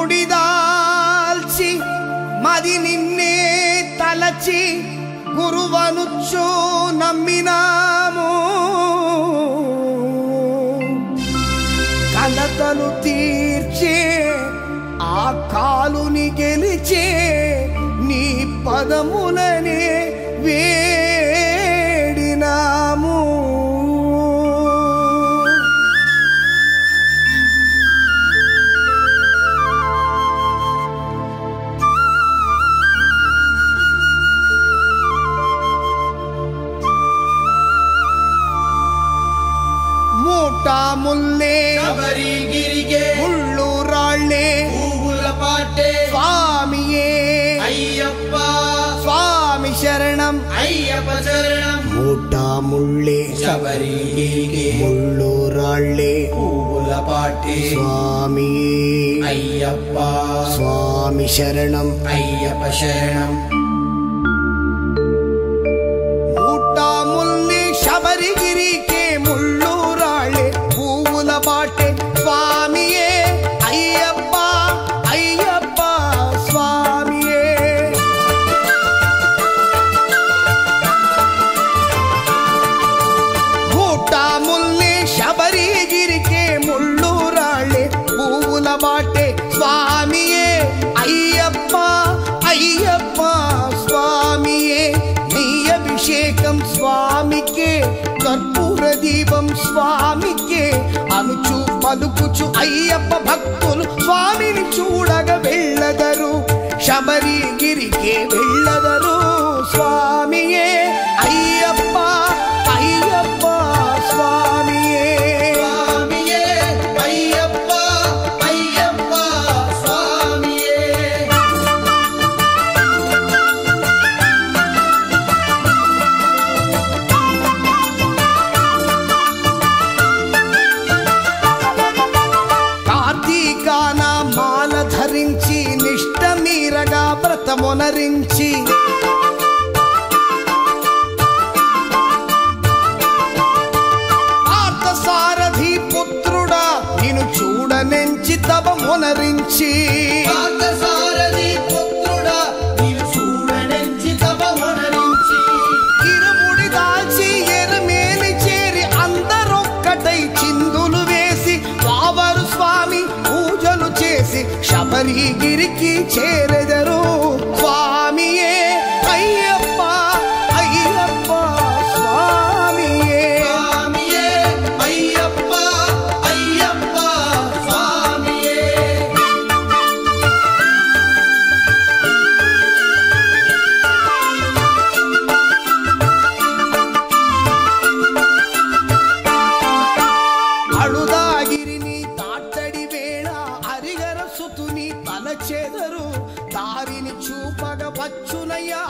ఇరుముడిదాల్చి మది నిన్నే తలచి గురువనుచు నమ్మినాము కలతలు తీర్చే ఆ కాలుని గెలిచే నీ పదములనే వేడినాము ముల్లే శబరిగిరిగే ముళ్ళు రాళ్ళే పువ్వుల పాటే స్వామియే అయ్యప్ప స్వామి శరణం అయ్యప్ప శరణం మూటా ముళ్ళే శబరిగిరిగే ముళ్ళు రాళ్ళే పువ్వుల పాటే స్వామియే అయ్యప్ప స్వామి శరణం అయ్యప్ప శరణం మూటా ముల్లే శబరిగిరికే ముళ్ళు రాళ్ళే పువ్వుల బాటే స్వామియే అయ్యప్ప అయ్యప్ప స్వామియే మూటా ముల్లే శబరిగిరికే ముళ్ళు రాళ్ళే పువ్వుల బాటే స్వామియే అయ్యప్ప అయ్యప్ప స్వామియే నీ అభిషేకం స్వామికే కర్పూర దీపం స్వామికే అనుచు పలుకుచు అయ్యప్ప భక్తులు స్వామిని చూడగ వెళ్ళదరు శబరిగిరికే వెళ్ళదరు స్వామియే అయ్యప్ప అయ్యప్ప స్వామియే స్వామియే అయ్యప్ప అయ్యప్ప స్వామియే కార్తీకాన మాల ధరించి నిష్ట మీరగా వ్రతమునరించి పార్థసారథి పుత్రుడా నిన్ను చూడనెంచి తపమునరించి పార్థసారథి పుత్రుడా నీవు చూడనెంచి తపమునరించి ఇరుముడి దాల్చి ఎరుమేలి చేరి అందరొక్కటై చిందులు వేసి వావరు స్వామి పూజలు చేసి శబరిగిరికి చేరెదరు స్వామియే అయ్యప్ప అయ్యప్ప స్వామియే స్వామియే అయ్యప్ప అయ్యప్ప స్వామియే అడుదాగిరిని తాటడి వేళ అరిగర సుతుని తలచెదరు దారిని చూపగ వచ్చునయ్యా